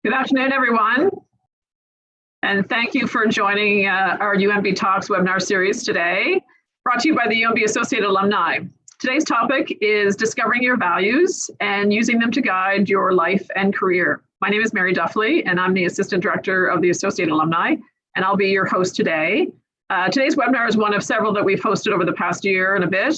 Good afternoon, everyone. And thank you for joining our UNB Talks webinar series today, brought to you by the UNB Associated Alumni. Today's topic is discovering your values and using them to guide your life and career. My name is Mary Duffley, and I'm the Assistant Director of the Associated Alumni, and I'll be your host today. Today's webinar is one of several that we've hosted over the past year and a bit.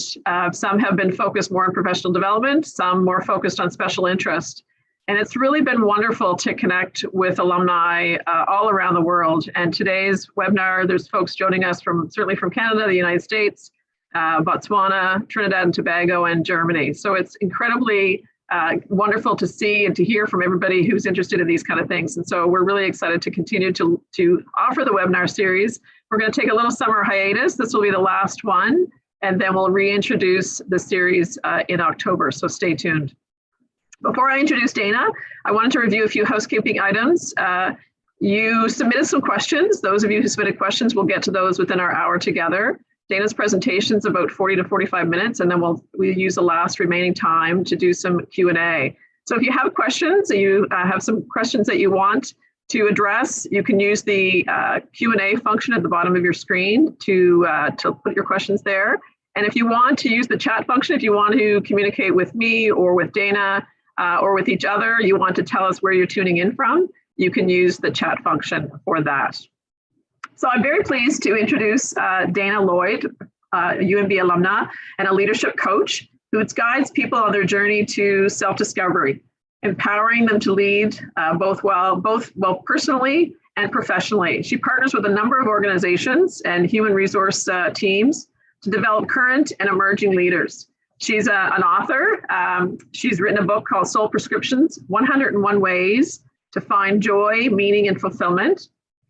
Some have been focused more on professional development, some more focused on special interest. And it's really been wonderful to connect with alumni all around the world. And today's webinar, there's folks joining us certainly from Canada, the United States, Botswana, Trinidad and Tobago, and Germany. So it's incredibly wonderful to see and to hear from everybody who's interested in these kind of things. And so we're really excited to continue to offer the webinar series. We're going to take a little summer hiatus. This will be the last one, and then we'll reintroduce the series in October. So stay tuned. Before I introduce Dana, I wanted to review a few housekeeping items. You submitted some questions. Those of you who submitted questions, we'll get to those within our hour together. Dana's presentation is about 40 to 45 minutes, and then we'll use the last remaining time to do some Q&A. So if you have questions, you have some questions that you want to address, you can use the Q&A function at the bottom of your screen to put your questions there. And if you want to use the chat function, if you want to communicate with me or with Dana, or with each other, you want to tell us where you're tuning in from, you can use the chat function for that. So I'm very pleased to introduce Dana Lloyd, UNB alumna and a leadership coach who guides people on their journey to self-discovery, empowering them to lead both personally and professionally. She partners with a number of organizations and human resource teams to develop current and emerging leaders. She's an author. She's written a book called Soul Prescriptions, 101 Ways to Find Joy, Meaning, and Fulfillment.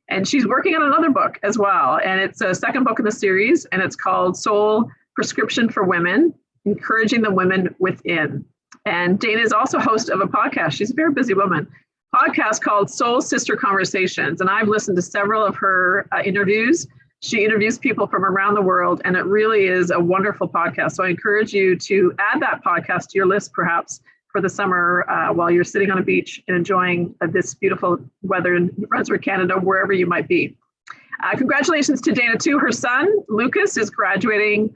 And she's working on another book as well. And it's a second book in the series, and it's called Soul Prescription for Women, Encouraging the Women Within. And Dana is also host of a podcast. She's a very busy woman. Podcast called Soul Sister Conversations. And I've listened to several of her interviews. She interviews people from around the world, and it really is a wonderful podcast. So I encourage you to add that podcast to your list, perhaps, for the summer while you're sitting on a beach and enjoying this beautiful weather in New Brunswick, Canada, wherever you might be. Congratulations to Dana, too. Her son, Lucas, is graduating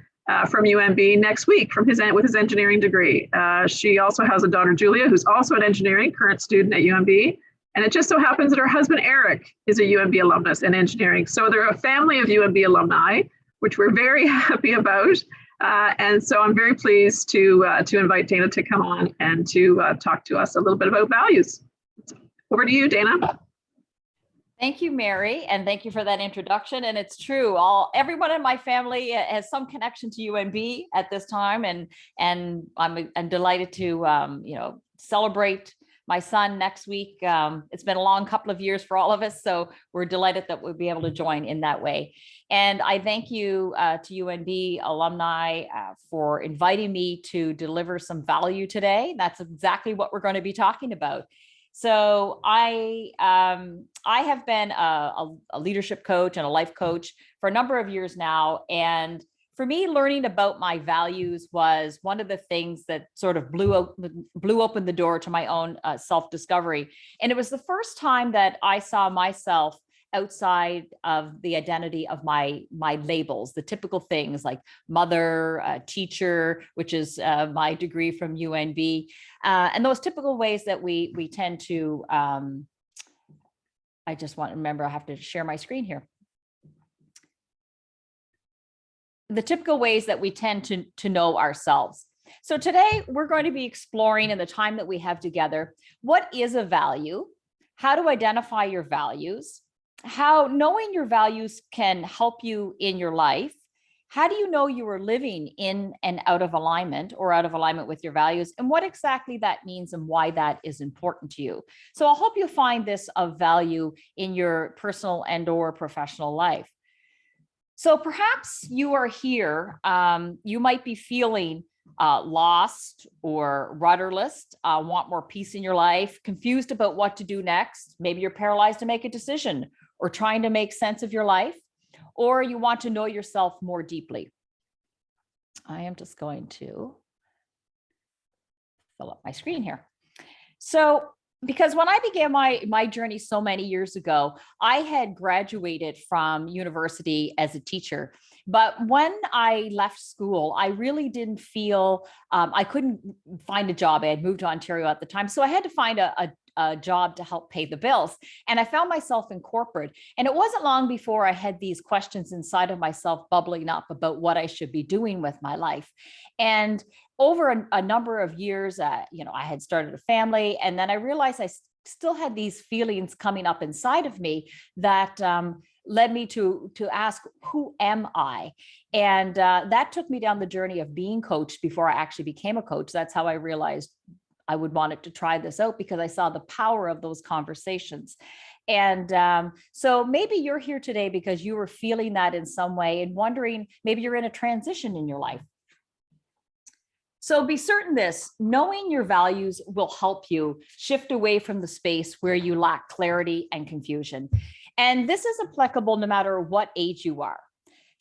from UNB next week with his engineering degree. She also has a daughter, Julia, who's also an engineering, current student at UNB. And it just so happens that her husband, Eric, is a UNB alumnus in engineering. So they're a family of UNB alumni, which we're very happy about. And so I'm very pleased to invite Dana to come on and to talk to us a little bit about values. Over to you, Dana. Thank you, Mary, and thank you for that introduction. And it's true, everyone in my family has some connection to UNB at this time, and I'm delighted to celebrate my son next week. It's been a long couple of years for all of us, so we're delighted that we'll be able to join in that way. And I thank you to UNB alumni for inviting me to deliver some value today. That's exactly what we're going to be talking about. So I have been a leadership coach and a life coach for a number of years now, and for me, learning about my values was one of the things that sort of blew open the door to my own self-discovery. And it was the first time that I saw myself outside of the identity of my labels, the typical things like mother, teacher, which is my degree from UNB, and those typical ways that we tend to, I just want to remember, I have to share my screen here. The typical ways that we tend to know ourselves. So today we're going to be exploring, in the time that we have together, what is a value, how to identify your values, how knowing your values can help you in your life, how do you know you are living in and out of alignment or out of alignment with your values, and what exactly that means and why that is important to you. So I hope you find this of value in your personal and or professional life. So perhaps you are here, you might be feeling lost or rudderless, want more peace in your life, confused about what to do next. Maybe you're paralyzed to make a decision or trying to make sense of your life, or you want to know yourself more deeply. I am just going to fill up my screen here. So Because when I began my journey so many years ago, I had graduated from university as a teacher. But when I left school, I really didn't feel I couldn't find a job. I had moved to Ontario at the time, so I had to find a job to help pay the bills. And I found myself in corporate. And it wasn't long before I had these questions inside of myself bubbling up about what I should be doing with my life. And over a number of years, I had started a family, and then I realized I still had these feelings coming up inside of me that led me to ask, who am I? And that took me down the journey of being coached before I actually became a coach. That's how I realized I would want it to try this out, because I saw the power of those conversations. And so maybe you're here today because you were feeling that in some way and wondering, maybe you're in a transition in your life. So be certain this, knowing your values will help you shift away from the space where you lack clarity and confusion. And this is applicable no matter what age you are.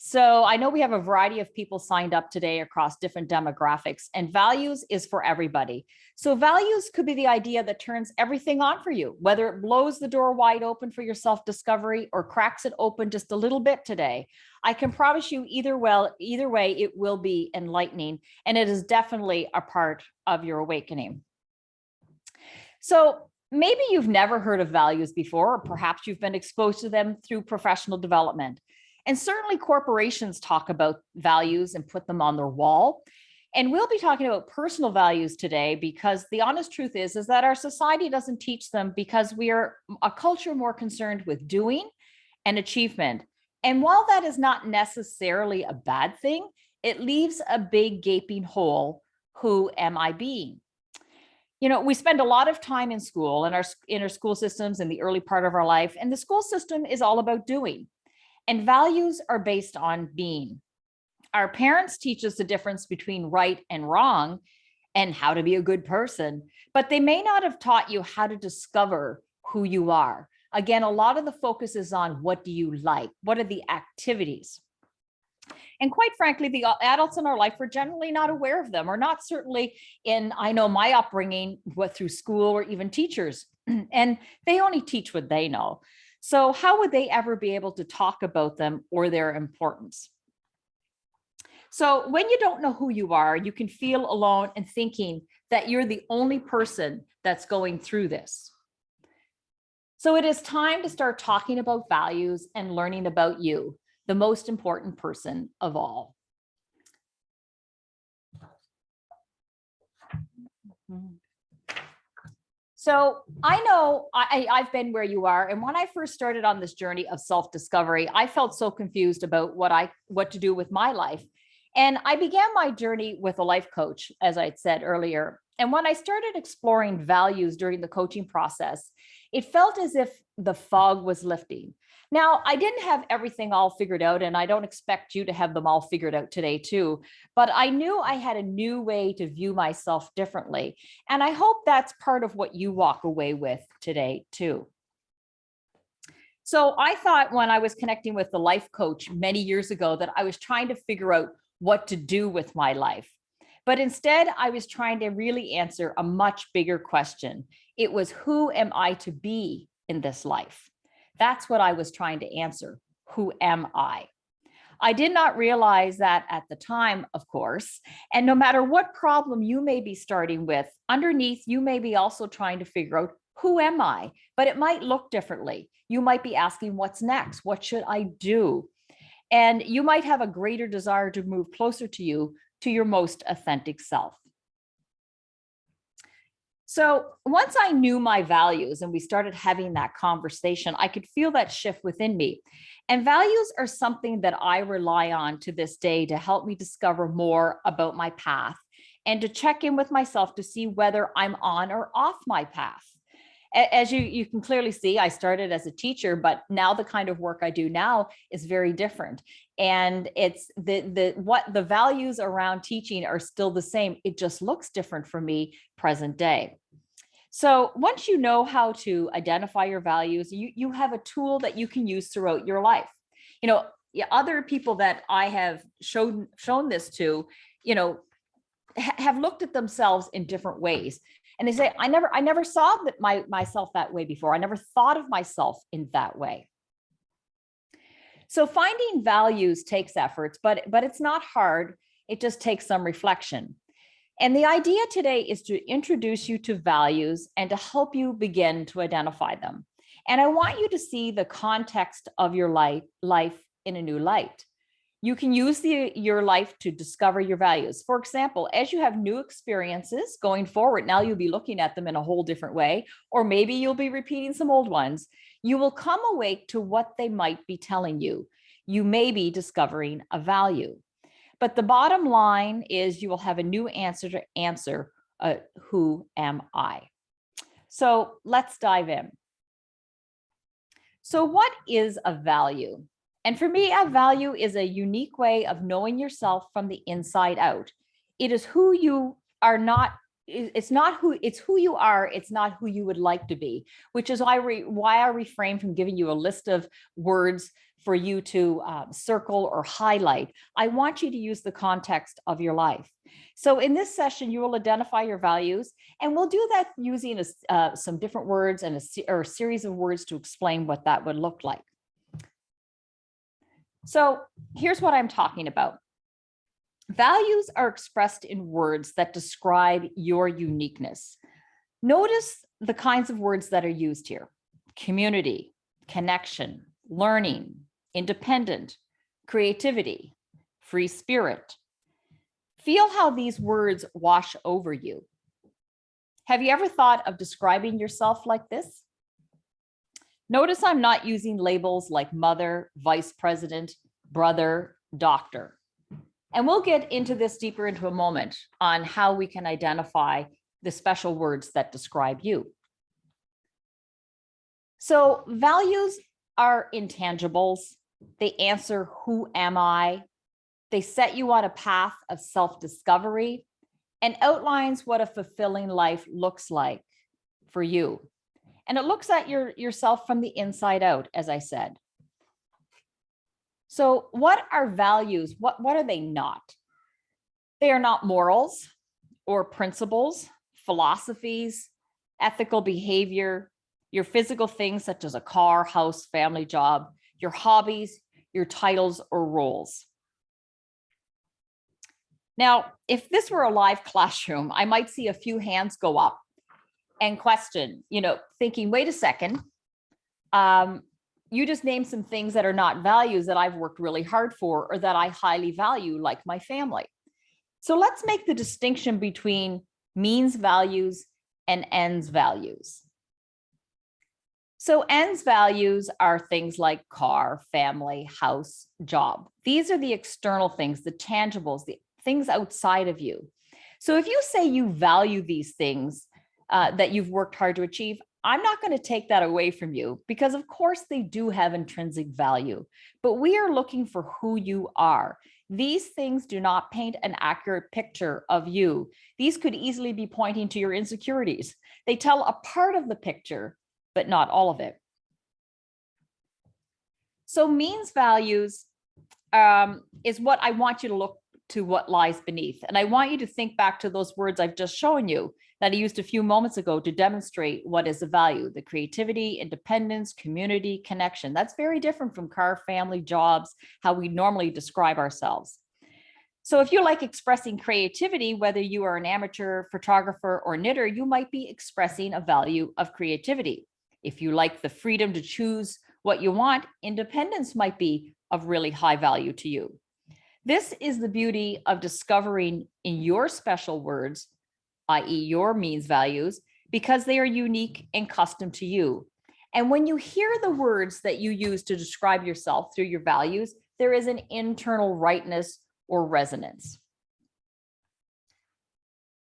So I know we have a variety of people signed up today across different demographics, and values is for everybody. So values could be the idea that turns everything on for you, whether it blows the door wide open for your self-discovery or cracks it open just a little bit today. I can promise you either way, it will be enlightening, and it is definitely a part of your awakening. So maybe you've never heard of values before, or perhaps you've been exposed to them through professional development. And certainly corporations talk about values and put them on their wall. And we'll be talking about personal values today, because the honest truth is that our society doesn't teach them, because we are a culture more concerned with doing and achievement. And while that is not necessarily a bad thing, it leaves a big gaping hole. Who am I being? We spend a lot of time in school, in our school systems in the early part of our life, and the school system is all about doing. And values are based on being. Our parents teach us the difference between right and wrong and how to be a good person, but they may not have taught you how to discover who you are. Again, a lot of the focus is on what do you like? What are the activities? And quite frankly, the adults in our life are generally not aware of them, or not certainly in, I know my upbringing, through school or even teachers, and they only teach what they know. So how would they ever be able to talk about them or their importance? So when you don't know who you are, you can feel alone and thinking that you're the only person that's going through this. So it is time to start talking about values and learning about you, the most important person of all. So I know I've been where you are. And when I first started on this journey of self-discovery, I felt so confused about what to do with my life. And I began my journey with a life coach, as I said earlier. And when I started exploring values during the coaching process, it felt as if the fog was lifting. Now, I didn't have everything all figured out, and I don't expect you to have them all figured out today too, but I knew I had a new way to view myself differently. And I hope that's part of what you walk away with today too. So I thought when I was connecting with the life coach many years ago that I was trying to figure out what to do with my life. But instead, I was trying to really answer a much bigger question. It was, who am I to be in this life? That's what I was trying to answer. Who am I? I did not realize that at the time, of course, and no matter what problem you may be starting with, underneath, you may be also trying to figure out, who am I? But it might look differently. You might be asking, what's next? What should I do? And you might have a greater desire to move closer to you, to your most authentic self. So once I knew my values and we started having that conversation, I could feel that shift within me. And values are something that I rely on to this day to help me discover more about my path and to check in with myself to see whether I'm on or off my path. As you can clearly see, I started as a teacher, but now the kind of work I do now is very different. And it's what the values around teaching are still the same. It just looks different for me present day. So once you know how to identify your values, you have a tool that you can use throughout your life. Other people that I have shown this to, have looked at themselves in different ways. And they say, I never saw that myself that way before. I never thought of myself in that way. So finding values takes efforts, but it's not hard. It just takes some reflection. And the idea today is to introduce you to values and to help you begin to identify them. And I want you to see the context of your life in a new light. You can use your life to discover your values. For example, as you have new experiences going forward, now you'll be looking at them in a whole different way, or maybe you'll be repeating some old ones. You will come awake to what they might be telling you. You may be discovering a value. But the bottom line is you will have a new answer to answer, who am I? So let's dive in. So what is a value? And for me, a value is a unique way of knowing yourself from the inside out. It is who you are not. It's who you are. It's not who you would like to be, which is why I refrain from giving you a list of words for you to circle or highlight. I want you to use the context of your life. So in this session, you will identify your values, and we'll do that using some different words and a series of words to explain what that would look like. So here's what I'm talking about. Values are expressed in words that describe your uniqueness. Notice the kinds of words that are used here: community, connection, learning, independent, creativity, free spirit. Feel how these words wash over you. Have you ever thought of describing yourself like this? Notice I'm not using labels like mother, vice president, brother, doctor. And we'll get into this deeper into a moment on how we can identify the special words that describe you. So values are intangibles. They answer, who am I? They set you on a path of self-discovery and outlines what a fulfilling life looks like for you. And it looks at yourself from the inside out, as I said. So what are values? What are they not? They are not morals or principles, philosophies, ethical behavior, your physical things such as a car, house, family, job, your hobbies, your titles or roles. Now, if this were a live classroom, I might see a few hands go up and question, thinking, wait a second, you just named some things that are not values that I've worked really hard for or that I highly value, like my family. So let's make the distinction between means values and ends values. So ends values are things like car, family, house, job. These are the external things, the tangibles, the things outside of you. So if you say you value these things that you've worked hard to achieve, I'm not going to take that away from you because of course they do have intrinsic value, but we are looking for who you are. These things do not paint an accurate picture of you. These could easily be pointing to your insecurities. They tell a part of the picture, but not all of it. So means values is what I want you to look to what lies beneath. And I want you to think back to those words I've just shown you that I used a few moments ago to demonstrate what is a value: the creativity, independence, community, connection. That's very different from car, family, jobs, how we normally describe ourselves. So if you like expressing creativity, whether you are an amateur photographer or knitter, you might be expressing a value of creativity. If you like the freedom to choose what you want, independence might be of really high value to you. This is the beauty of discovering in your special words, i.e. your means values, because they are unique and custom to you. And when you hear the words that you use to describe yourself through your values, there is an internal rightness or resonance.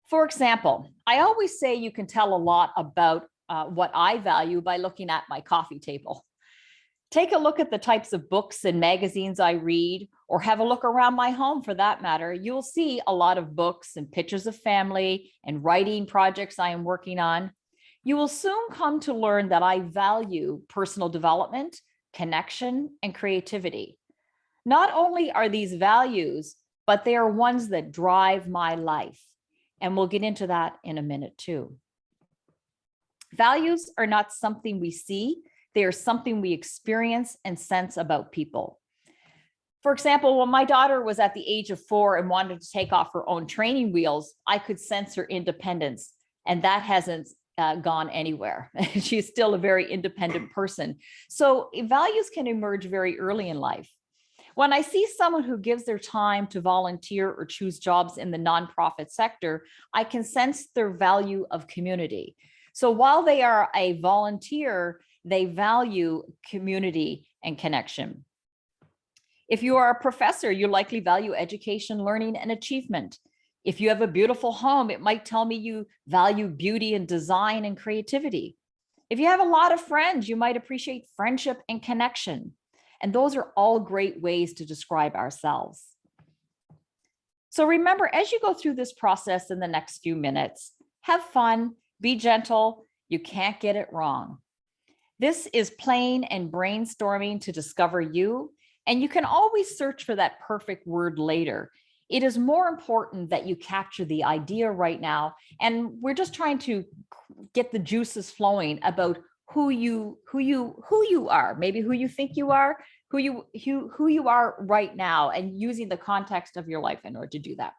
For example, I always say you can tell a lot about what I value by looking at my coffee table. Take a look at the types of books and magazines I read, or have a look around my home for that matter. You'll see a lot of books and pictures of family and writing projects I am working on. You will soon come to learn that I value personal development, connection, and creativity. Not only are these values, but they are ones that drive my life. And we'll get into that in a minute too. Values are not something we see. They are something we experience and sense about people. For example, when my daughter was at the age of 4 and wanted to take off her own training wheels, I could sense her independence, and that hasn't gone anywhere. She's still a very independent person. So values can emerge very early in life. When I see someone who gives their time to volunteer or choose jobs in the nonprofit sector, I can sense their value of community. So while they are a volunteer, they value community and connection. If you are a professor, you likely value education, learning, and achievement. If you have a beautiful home, it might tell me you value beauty and design and creativity. If you have a lot of friends, you might appreciate friendship and connection. And those are all great ways to describe ourselves. So remember, as you go through this process in the next few minutes, have fun, be gentle, you can't get it wrong. This is playing and brainstorming to discover you, and you can always search for that perfect word later. It is more important that you capture the idea right now, and we're just trying to get the juices flowing about who you are, maybe who you think you are, who you are right now, and using the context of your life in order to do that.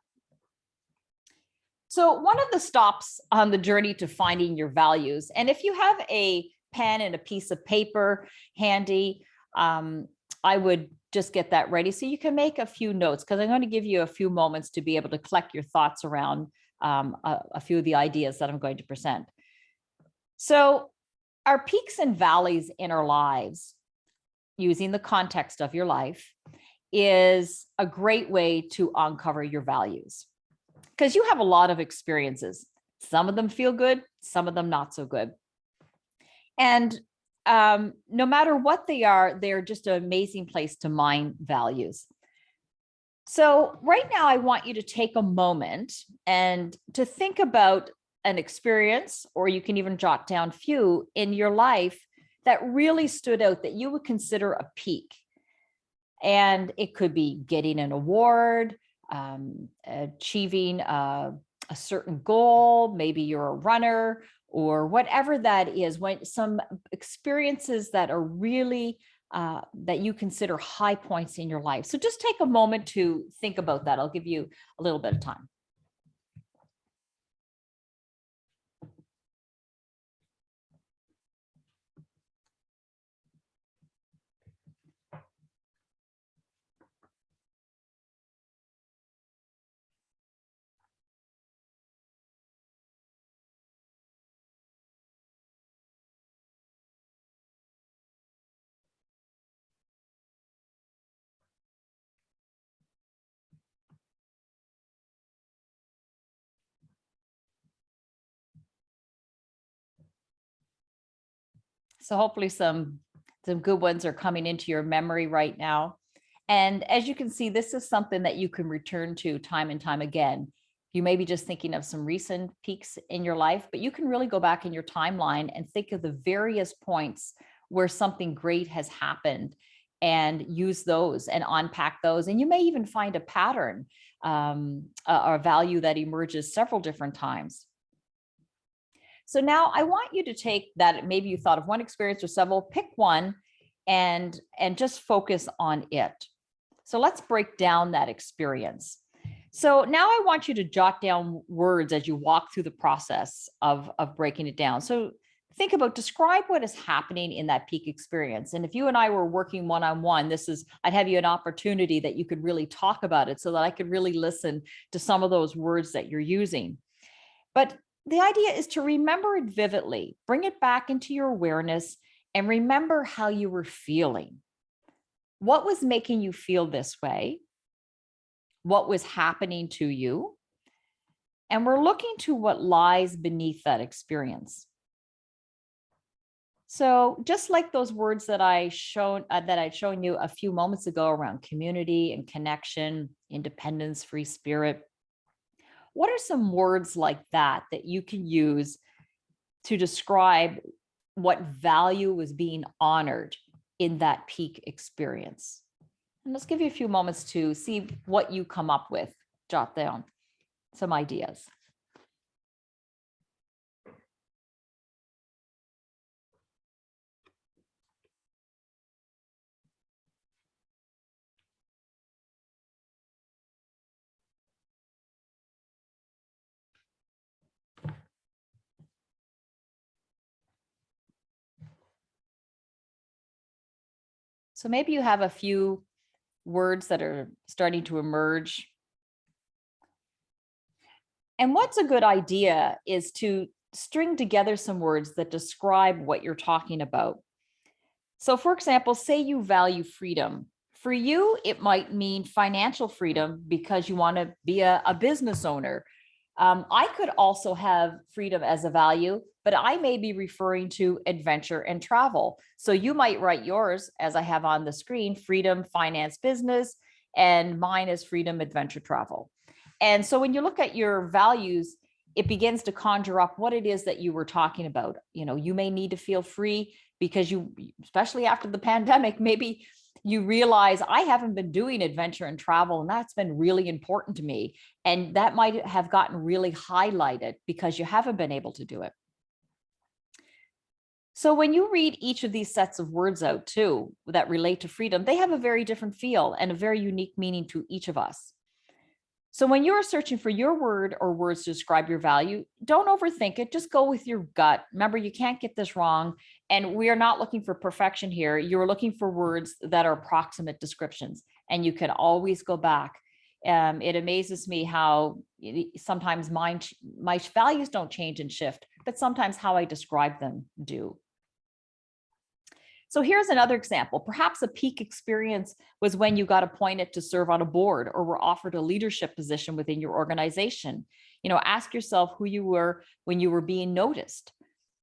So one of the stops on the journey to finding your values, and if you have a pen and a piece of paper handy, I would just get that ready so you can make a few notes, because I'm going to give you a few moments to be able to collect your thoughts around a few of the ideas that I'm going to present. So our peaks and valleys in our lives, using the context of your life, is a great way to uncover your values, because you have a lot of experiences. Some of them feel good, some of them not so good. And no matter what they are, they're just an amazing place to mine values. So right now, I want you to take a moment and to think about an experience, or you can even jot down a few in your life that really stood out, that you would consider a peak. And it could be getting an award, achieving a certain goal, maybe you're a runner, or whatever that is, when some experiences that are really, that you consider high points in your life. So just take a moment to think about that. I'll give you a little bit of time. So hopefully some good ones are coming into your memory right now. And as you can see, this is something that you can return to time and time again. You may be just thinking of some recent peaks in your life, but you can really go back in your timeline and think of the various points where something great has happened and use those and unpack those. And you may even find a pattern or a value that emerges several different times. So now I want you to take that, maybe you thought of one experience or several, pick one and just focus on it. So let's break down that experience. So now I want you to jot down words as you walk through the process of breaking it down. So think about, describe what is happening in that peak experience. And if you and I were working one-on-one, I'd have you an opportunity that you could really talk about it so that I could really listen to some of those words that you're using. But the idea is to remember it vividly, bring it back into your awareness, and remember how you were feeling. What was making you feel this way? What was happening to you? And we're looking to what lies beneath that experience. So just like those words that I'd shown you a few moments ago around community and connection, independence, free spirit, what are some words like that you can use to describe what value was being honored in that peak experience? And let's give you a few moments to see what you come up with. Jot down some ideas. So maybe you have a few words that are starting to emerge. And what's a good idea is to string together some words that describe what you're talking about. So for example, say you value freedom. For you, it might mean financial freedom because you want to be a business owner. I could also have freedom as a value, but I may be referring to adventure and travel. So you might write yours, as I have on the screen, freedom, finance, business, and mine is freedom, adventure, travel. And so when you look at your values, it begins to conjure up what it is that you were talking about. You know, you may need to feel free because you, especially after the pandemic, maybe you realize I haven't been doing adventure and travel, and that's been really important to me. And that might have gotten really highlighted because you haven't been able to do it. So when you read each of these sets of words out too, that relate to freedom, they have a very different feel and a very unique meaning to each of us. So when you are searching for your word or words to describe your value, don't overthink it. Just go with your gut. Remember, you can't get this wrong. And we are not looking for perfection here. You're looking for words that are approximate descriptions, and you can always go back. It amazes me how sometimes my values don't change and shift, but sometimes how I describe them do. So here's another example. Perhaps a peak experience was when you got appointed to serve on a board or were offered a leadership position within your organization. You know, ask yourself who you were when you were being noticed.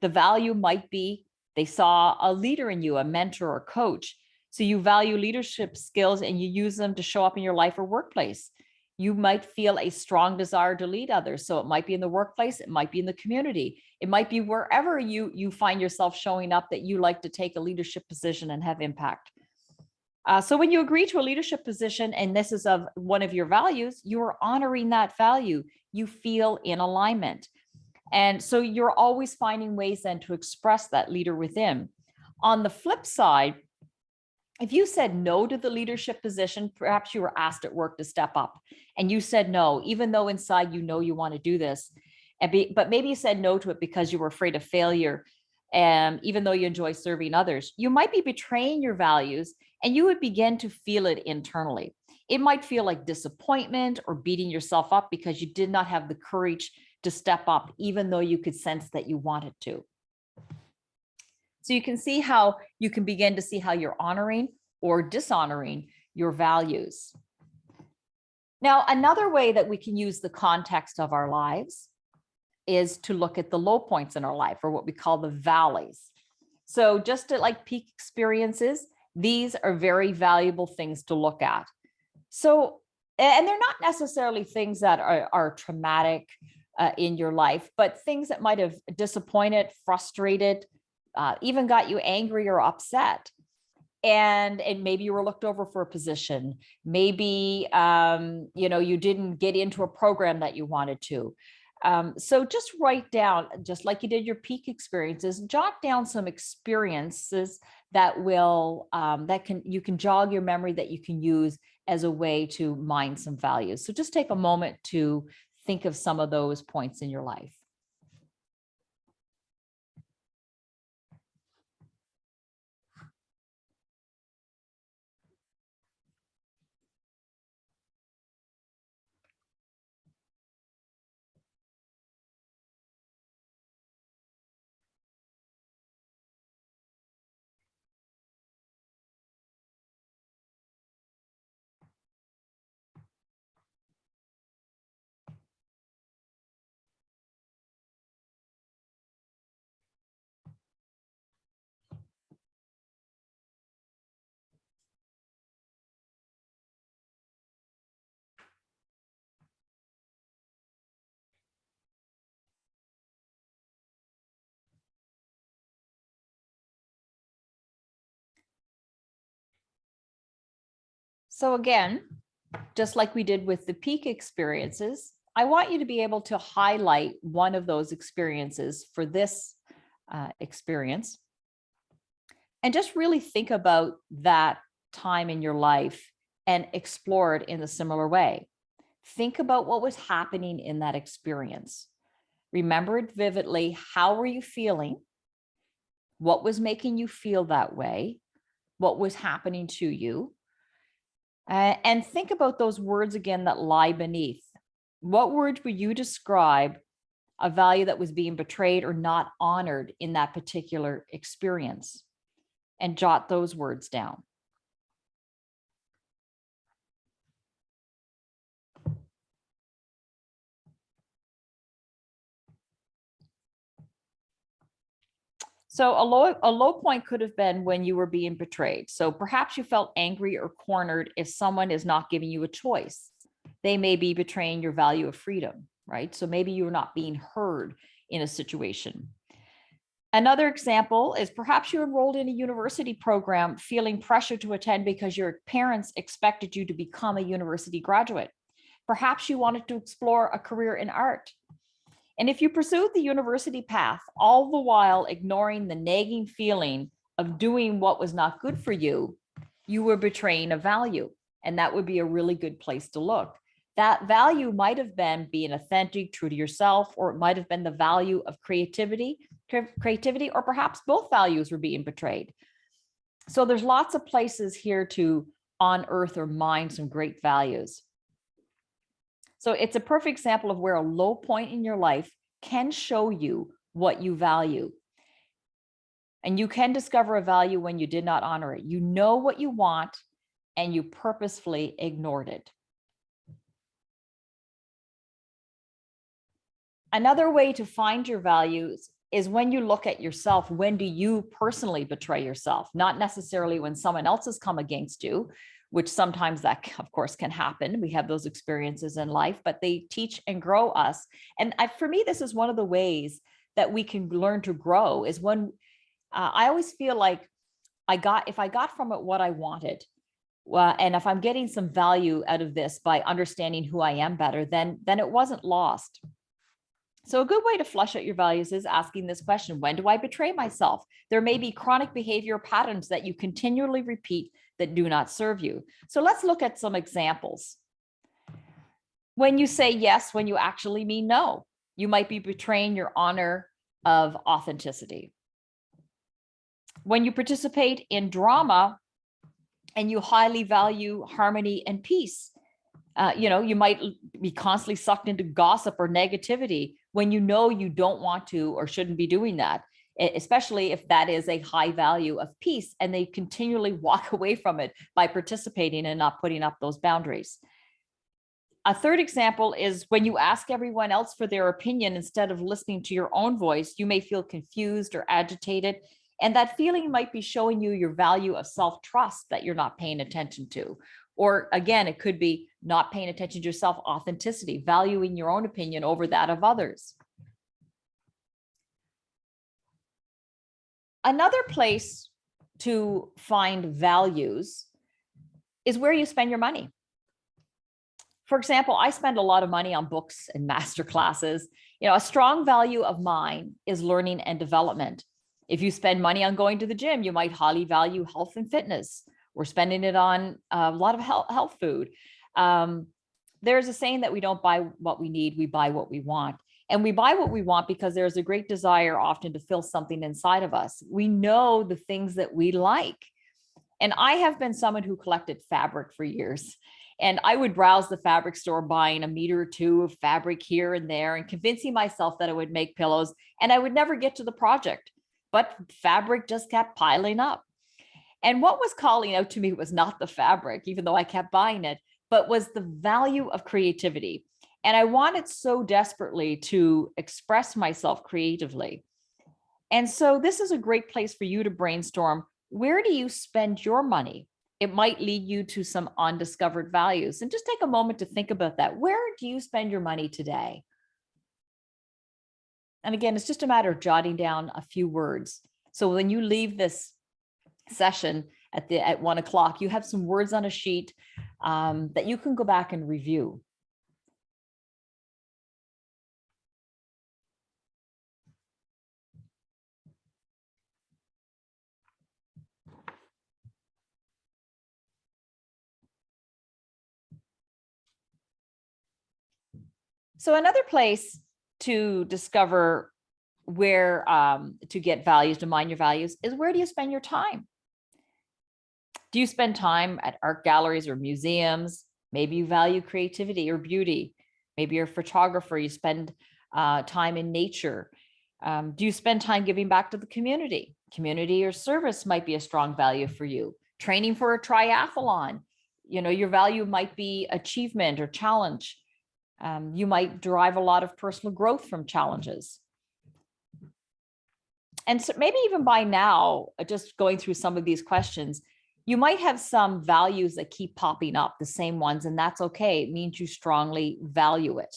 The value might be they saw a leader in you, a mentor or coach. So you value leadership skills and you use them to show up in your life or workplace. You might feel a strong desire to lead others. So it might be in the workplace, it might be in the community, it might be wherever you find yourself showing up that you like to take a leadership position and have impact. So when you agree to a leadership position, and this is of one of your values, you are honoring that value. You feel in alignment. And so you're always finding ways then to express that leader within. On the flip side, if you said no to the leadership position, perhaps you were asked at work to step up and you said no, even though inside you know you want to do this, but maybe you said no to it because you were afraid of failure. And even though you enjoy serving others, you might be betraying your values and you would begin to feel it internally. It might feel like disappointment or beating yourself up because you did not have the courage to step up, even though you could sense that you wanted to. So you can see how you can begin to see how you're honoring or dishonoring your values. Now, another way that we can use the context of our lives is to look at the low points in our life, or what we call the valleys. So just like peak experiences, these are very valuable things to look at. So, and they're not necessarily things that are traumatic in your life, but things that might have disappointed, frustrated, even got you angry or upset. And maybe you were looked over for a position. Maybe, you didn't get into a program that you wanted to. So just write down, just like you did your peak experiences, jot down some experiences that will, you can jog your memory, that you can use as a way to mine some values. So just take a moment to think of some of those points in your life. So again, just like we did with the peak experiences, I want you to be able to highlight one of those experiences for this experience and just really think about that time in your life and explore it in a similar way. Think about what was happening in that experience. Remember it vividly. How were you feeling? What was making you feel that way? what was happening to you. And think about those words again that lie beneath. What words would you describe a value that was being betrayed or not honored in that particular experience? And jot those words down. So a low point could have been when you were being betrayed. So perhaps you felt angry or cornered if someone is not giving you a choice. They may be betraying your value of freedom, right? So maybe you're not being heard in a situation. Another example is perhaps you enrolled in a university program feeling pressure to attend because your parents expected you to become a university graduate. Perhaps you wanted to explore a career in art. And if you pursued the university path, all the while ignoring the nagging feeling of doing what was not good for you, you were betraying a value. And that would be a really good place to look. That value might have been being authentic, true to yourself, or it might have been the value of creativity, or perhaps both values were being betrayed. So there's lots of places here to unearth or mine some great values. So it's a perfect example of where a low point in your life can show you what you value. And you can discover a value when you did not honor it. You know what you want and you purposefully ignored it. Another way to find your values is when you look at yourself. When do you personally betray yourself? Not necessarily when someone else has come against you, which sometimes that, of course, can happen. We have those experiences in life, but they teach and grow us. And for me, this is one of the ways that we can learn to grow is when I always feel like if I got from it what I wanted, and if I'm getting some value out of this by understanding who I am better, then it wasn't lost. So a good way to flush out your values is asking this question: when do I betray myself? There may be chronic behavior patterns that you continually repeat that do not serve you. So let's look at some examples. When you say yes, when you actually mean no, you might be betraying your honor of authenticity. When you participate in drama and you highly value harmony and peace, you might be constantly sucked into gossip or negativity when you know you don't want to or shouldn't be doing that, especially if that is a high value of peace and they continually walk away from it by participating and not putting up those boundaries. A third example is when you ask everyone else for their opinion instead of listening to your own voice, you may feel confused or agitated. And that feeling might be showing you your value of self-trust that you're not paying attention to. Or again, it could be not paying attention to yourself, authenticity, valuing your own opinion over that of others. Another place to find values is where you spend your money. For example, I spend a lot of money on books and master classes. A strong value of mine is learning and development. If you spend money on going to the gym, you might highly value health and fitness. We're spending it on a lot of health food. There's a saying that we don't buy what we need, we buy what we want. And we buy what we want because there's a great desire often to fill something inside of us. We know the things that we like. And I have been someone who collected fabric for years. And I would browse the fabric store buying a meter or two of fabric here and there and convincing myself that I would make pillows. And I would never get to the project, but fabric just kept piling up. And what was calling out to me was not the fabric, even though I kept buying it, but was the value of creativity. And I wanted so desperately to express myself creatively. And so this is a great place for you to brainstorm. Where do you spend your money? It might lead you to some undiscovered values. And just take a moment to think about that. Where do you spend your money today? And again, it's just a matter of jotting down a few words. So when you leave this session at 1 o'clock, you have some words on a sheet that you can go back and review. So another place to discover where to get values, to mine your values, is where do you spend your time? Do you spend time at art galleries or museums? Maybe you value creativity or beauty. Maybe you're a photographer, you spend time in nature. Do you spend time giving back to the community? Community or service might be a strong value for you. Training for a triathlon, your value might be achievement or challenge. You might derive a lot of personal growth from challenges. And so maybe even by now, just going through some of these questions, you might have some values that keep popping up, the same ones, and that's okay. It means you strongly value it.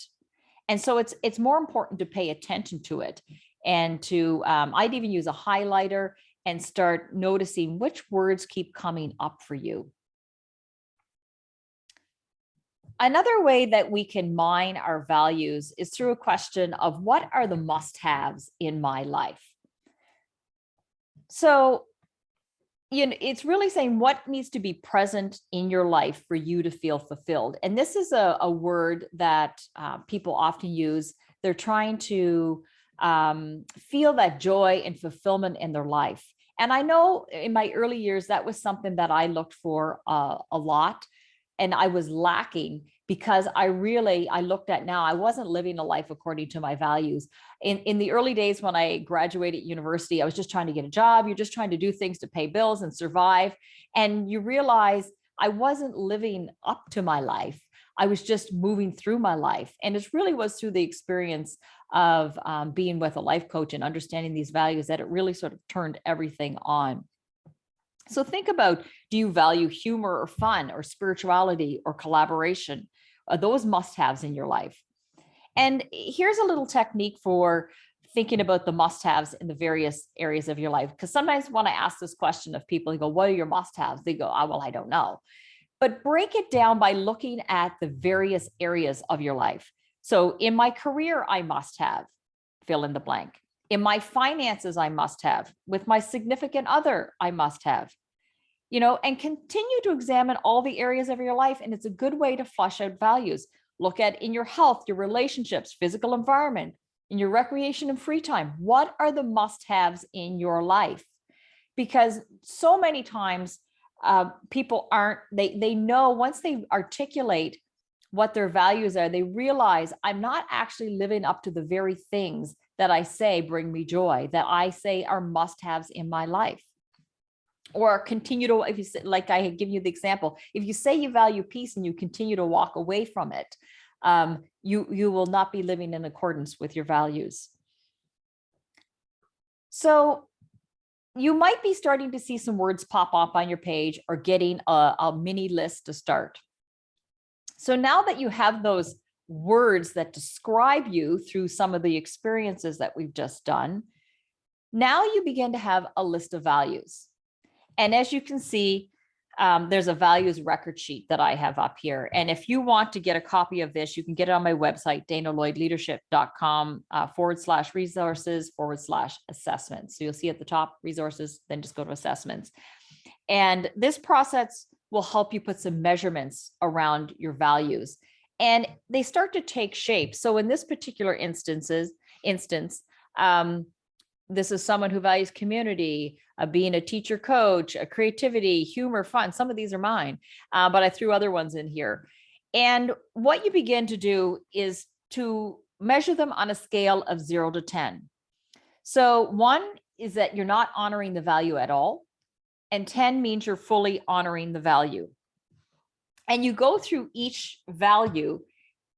And so it's more important to pay attention to it and to, I'd even use a highlighter and start noticing which words keep coming up for you. Another way that we can mine our values is through a question of what are the must-haves in my life? So, it's really saying what needs to be present in your life for you to feel fulfilled. And this is a word that people often use. They're trying to feel that joy and fulfillment in their life. And I know in my early years, that was something that I looked for a lot. And I was lacking because I looked at now, I wasn't living a life according to my values. In the early days when I graduated university, I was just trying to get a job. You're just trying to do things to pay bills and survive. And you realize I wasn't living up to my life. I was just moving through my life. And it really was through the experience of being with a life coach and understanding these values that it really sort of turned everything on. So think about, do you value humor or fun or spirituality or collaboration? Are those must-haves in your life? And here's a little technique for thinking about the must-haves in the various areas of your life. Because sometimes when I ask this question of people, they go, what are your must-haves? They go, oh, well, I don't know. But break it down by looking at the various areas of your life. So in my career, I must have, fill in the blank. In my finances, I must have. With my significant other, I must have. And continue to examine all the areas of your life. And it's a good way to flush out values. Look at in your health, your relationships, physical environment, in your recreation and free time. What are the must-haves in your life? Because so many times people they know once they articulate what their values are, they realize I'm not actually living up to the very things that I say bring me joy, that I say are must-haves in my life. Or continue to, if you say, like I had given you the example, if you say you value peace and you continue to walk away from it, you will not be living in accordance with your values. So you might be starting to see some words pop up on your page or getting a mini list to start. So now that you have those words that describe you through some of the experiences that we've just done, now you begin to have a list of values. And as you can see, there's a values record sheet that I have up here. And if you want to get a copy of this, you can get it on my website, danalloydleadership.com /resources/assessments. So you'll see at the top resources, then just go to assessments. And this process will help you put some measurements around your values. And they start to take shape. So in this particular instance, this is someone who values community, being a teacher coach, creativity, humor, fun. Some of these are mine, but I threw other ones in here. And what you begin to do is to measure them on a scale of 0 to 10. So 1 is that you're not honoring the value at all. And 10 means you're fully honoring the value. And you go through each value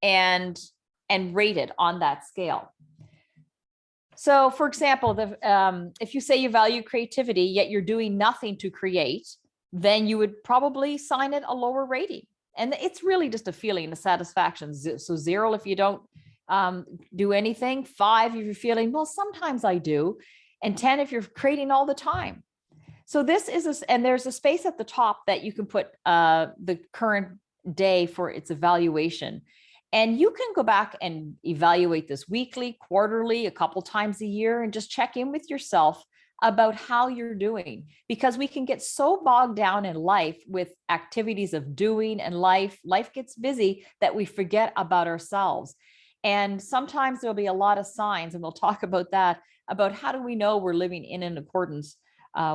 and rate it on that scale. So for example, if you say you value creativity, yet you're doing nothing to create, then you would probably assign it a lower rating. And it's really just a feeling of satisfaction. So 0 if you don't do anything, 5 if you're feeling, well, sometimes I do, and 10 if you're creating all the time. So this is, and there's a space at the top that you can put the current day for its evaluation. And you can go back and evaluate this weekly, quarterly, a couple times a year, and just check in with yourself about how you're doing, because we can get so bogged down in life with activities of doing, and life gets busy that we forget about ourselves. And sometimes there'll be a lot of signs, and we'll talk about that, about how do we know we're living in accordance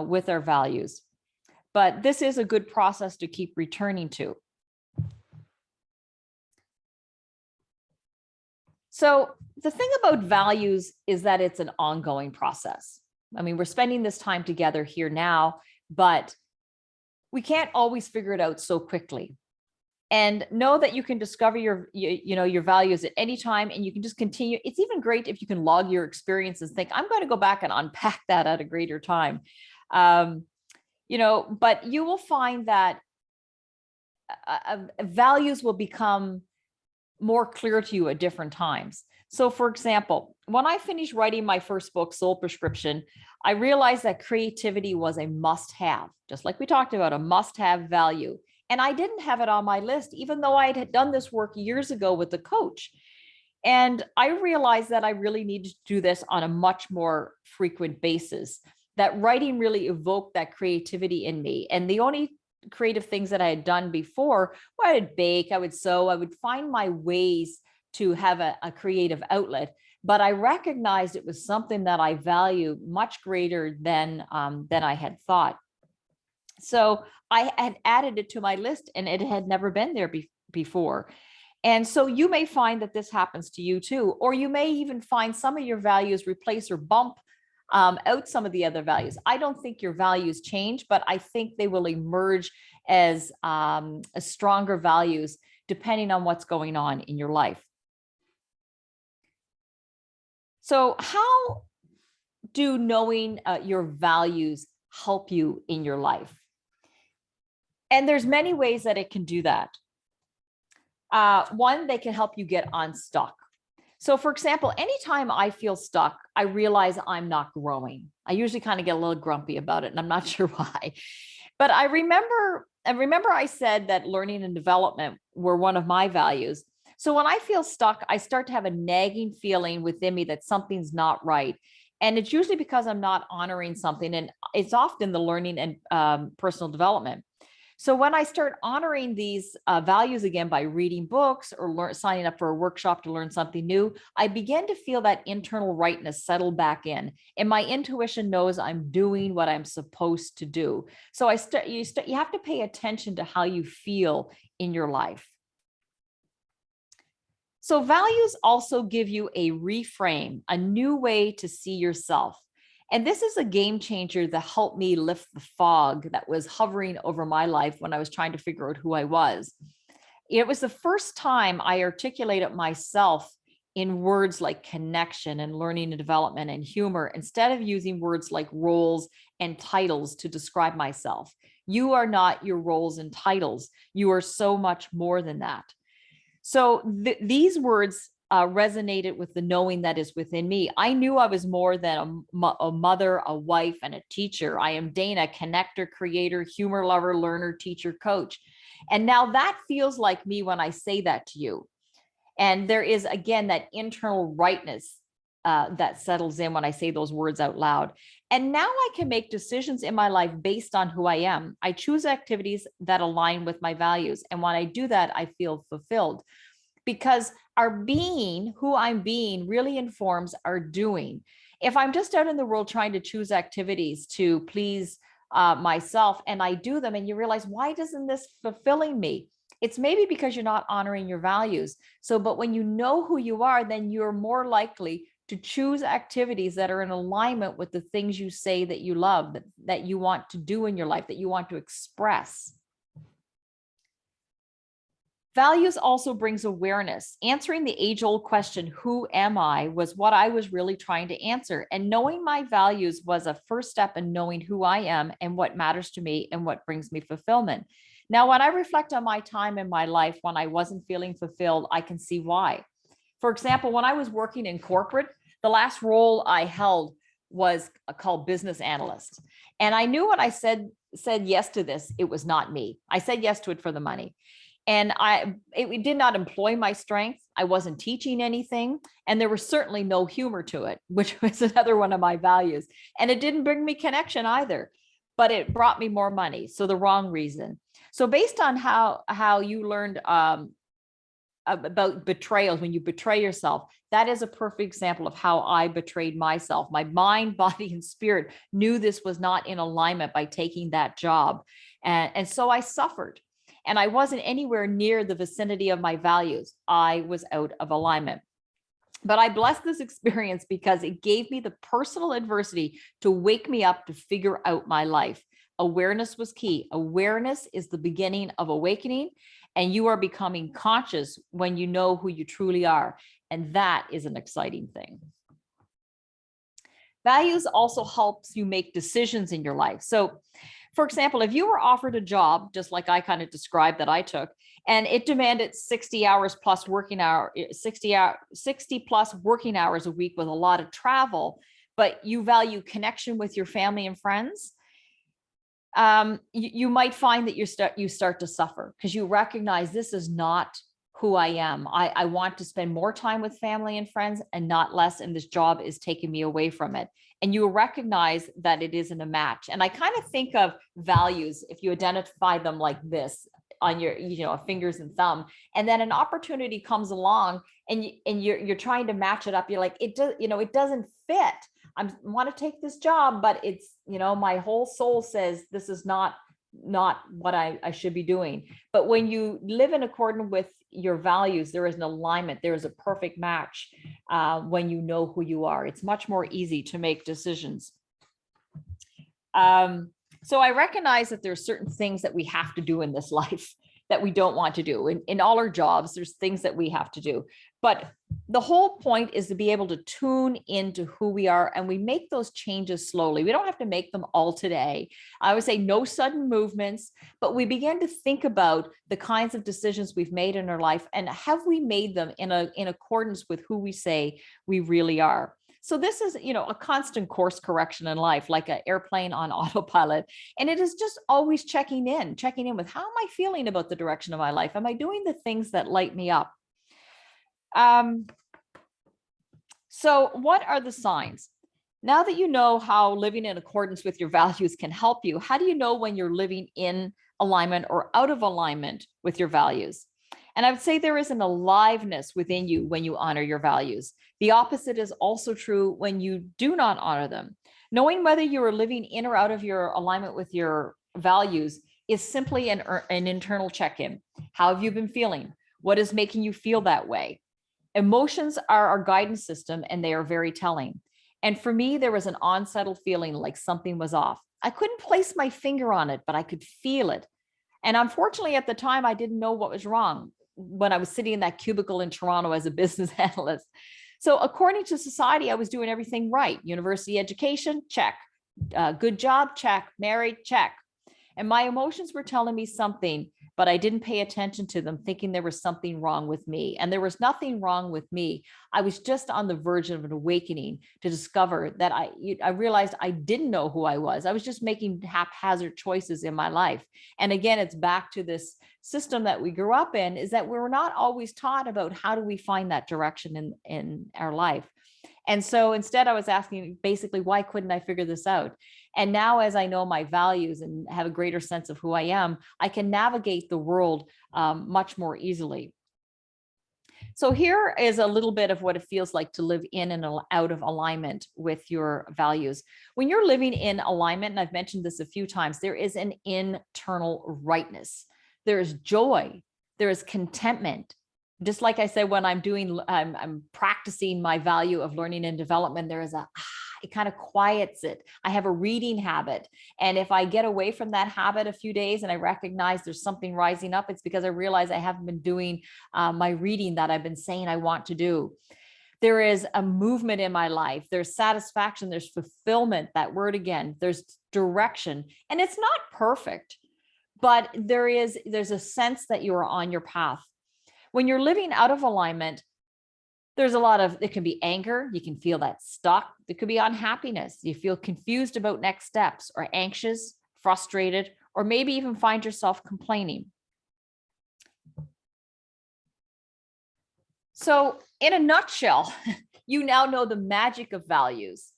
with our values. but this is a good process to keep returning to. So the thing about values is that it's an ongoing process. I mean, we're spending this time together here now, but we can't always figure it out so quickly. And know that you can discover your values at any time, and you can just continue. It's even great if you can log your experiences, think, I'm going to go back and unpack that at a greater time. But you will find that values will become more clear to you at different times. So for example, when I finished writing my first book, Soul Prescription, I realized that creativity was a must-have, just like we talked about, a must-have value. And I didn't have it on my list, even though I had done this work years ago with a coach. And I realized that I really needed to do this on a much more frequent basis, that writing really evoked that creativity in me. And the only creative things that I had done before, well, I would bake, I would sew, I would find my ways to have a creative outlet. But I recognized it was something that I value much greater than I had thought. So I had added it to my list, and it had never been there before. And so you may find that this happens to you too, or you may even find some of your values replace or bump out some of the other values. I don't think your values change, but I think they will emerge as stronger values depending on what's going on in your life. So how do knowing your values help you in your life? And there's many ways that it can do that. One, they can help you get unstuck. So for example, anytime I feel stuck, I realize I'm not growing. I usually kind of get a little grumpy about it, and I'm not sure why. But I remember I said that learning and development were one of my values. So when I feel stuck, I start to have a nagging feeling within me that something's not right. And it's usually because I'm not honoring something. And it's often the learning and personal development. So when I start honoring these values again by reading books or signing up for a workshop to learn something new, I begin to feel that internal rightness settle back in. And my intuition knows I'm doing what I'm supposed to do. So you have to pay attention to how you feel in your life. So values also give you a reframe, a new way to see yourself. And this is a game changer that helped me lift the fog that was hovering over my life when I was trying to figure out who I was. It was the first time I articulated myself in words like connection and learning and development and humor, instead of using words like roles and titles to describe myself. You are not your roles and titles. You are so much more than that. So these words resonated with the knowing that is within me. I knew I was more than a mother, a wife, and a teacher. I am Dana, connector, creator, humor lover, learner, teacher, coach. And now that feels like me when I say that to you. And there is, again, that internal rightness that settles in when I say those words out loud. And now I can make decisions in my life based on who I am. I choose activities that align with my values. And when I do that, I feel fulfilled, because our being, who I'm being, really informs our doing. If I'm just out in the world trying to choose activities to please myself, and I do them, and you realize, why isn't this fulfilling me? It's maybe because you're not honoring your values. So, but when you know who you are, then you're more likely to choose activities that are in alignment with the things you say that you love, that you want to do in your life, that you want to express. Values also brings awareness. Answering the age-old question, who am I, was what I was really trying to answer. And knowing my values was a first step in knowing who I am and what matters to me and what brings me fulfillment. Now, when I reflect on my time in my life when I wasn't feeling fulfilled, I can see why. For example, when I was working in corporate, the last role I held was called business analyst. And I knew when I said yes to this, it was not me. I said yes to it for the money. And it did not employ my strength. I wasn't teaching anything. And there was certainly no humor to it, which was another one of my values. And it didn't bring me connection either, but it brought me more money. So the wrong reason. So based on how you learned about betrayals, when you betray yourself, that is a perfect example of how I betrayed myself. My mind, body, and spirit knew this was not in alignment by taking that job. And so I suffered, and I wasn't anywhere near the vicinity of my values. I was out of alignment. But I blessed this experience because it gave me the personal adversity to wake me up to figure out my life. Awareness was key. Awareness is the beginning of awakening, and you are becoming conscious when you know who you truly are. And that is an exciting thing. Values also helps you make decisions in your life. So, for example, if you were offered a job, just like I kind of described that I took, and it demanded 60 hours plus working hour, 60 plus working hours a week with a lot of travel, but you value connection with your family and friends, you might find that you start to suffer because you recognize this is not who I am. I want to spend more time with family and friends and not less, and this job is taking me away from it. And you recognize that it isn't a match. And I kind of think of values, if you identify them like this on your, fingers and thumb, and then an opportunity comes along and you're trying to match it up. You're like, it doesn't fit. I want to take this job, but it's, my whole soul says this is not what I should be doing. But when you live in accordance with your values, there is an alignment. There is a perfect match when you know who you are. It's much more easy to make decisions. So I recognize that there's certain things that we have to do in this life that we don't want to do. In all our jobs, there's things that we have to do. But the whole point is to be able to tune into who we are, and we make those changes slowly. We don't have to make them all today. I would say no sudden movements, but we begin to think about the kinds of decisions we've made in our life, and have we made them in accordance with who we say we really are. So this is, a constant course correction in life, like an airplane on autopilot. And it is just always checking in with how am I feeling about the direction of my life? Am I doing the things that light me up? So what are the signs? Now that you know how living in accordance with your values can help you, how do you know when you're living in alignment or out of alignment with your values? And I would say there is an aliveness within you when you honor your values. The opposite is also true when you do not honor them. Knowing whether you are living in or out of your alignment with your values is simply an internal check-in. How have you been feeling? What is making you feel that way? Emotions are our guidance system, and they are very telling. And for me, there was an unsettled feeling like something was off. I couldn't place my finger on it, but I could feel it. And unfortunately, at the time, I didn't know what was wrong when I was sitting in that cubicle in Toronto as a business analyst. So according to society, I was doing everything right. University education, check. Good job, check. Married, check. And my emotions were telling me something, but I didn't pay attention to them, thinking there was something wrong with me. And there was nothing wrong with me. I was just on the verge of an awakening to discover that I realized I didn't know who I was. I was just making haphazard choices in my life. And again, it's back to this system that we grew up in, is that we're not always taught about how do we find that direction in our life. And so instead I was asking basically, why couldn't I figure this out? And now, as I know my values and have a greater sense of who I am, I can navigate the world much more easily. So here is a little bit of what it feels like to live in and out of alignment with your values. When you're living in alignment, and I've mentioned this a few times, there is an internal rightness. There is joy. There is contentment. Just like I said, when I'm practicing my value of learning and development, there is it kind of quiets it. I have a reading habit. And if I get away from that habit a few days and I recognize there's something rising up, it's because I realize I haven't been doing my reading that I've been saying I want to do. There is a movement in my life. There's satisfaction. There's fulfillment, that word again. There's direction. And it's not perfect, but there's a sense that you are on your path. When you're living out of alignment, it can be anger. You can feel that stuck. It could be unhappiness. You feel confused about next steps, or anxious, frustrated, or maybe even find yourself complaining. So in a nutshell, you now know the magic of values,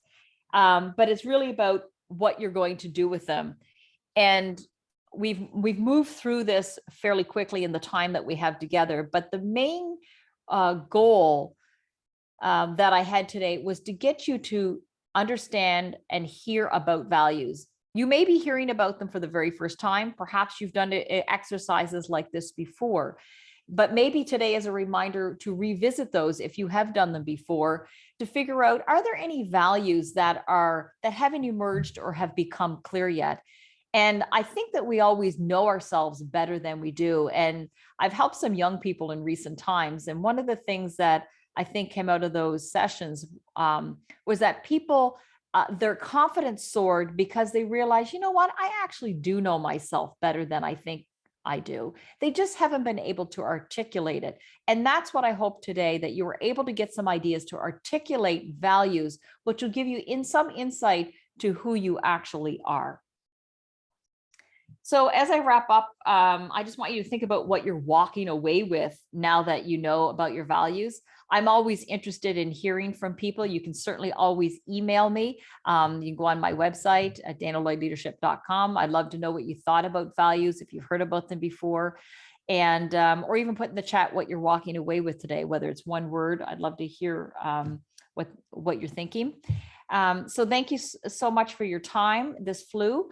but it's really about what you're going to do with them. And we've moved through this fairly quickly in the time that we have together, but the main goal that I had today was to get you to understand and hear about values. You may be hearing about them for the very first time. Perhaps you've done exercises like this before, but maybe today is a reminder to revisit those if you have done them before, to figure out, are there any values that haven't emerged or have become clear yet? And I think that we always know ourselves better than we do. And I've helped some young people in recent times. And one of the things that I think came out of those sessions was that people, their confidence soared because they realized, you know what, I actually do know myself better than I think I do. They just haven't been able to articulate it. And that's what I hope today, that you were able to get some ideas to articulate values, which will give you some insight to who you actually are. So as I wrap up, I just want you to think about what you're walking away with now that you know about your values. I'm always interested in hearing from people. You can certainly always email me. You can go on my website at danalloydleadership.com. I'd love to know what you thought about values, if you've heard about them before, and or even put in the chat what you're walking away with today, whether it's one word. I'd love to hear what you're thinking. So thank you so much for your time. This flew.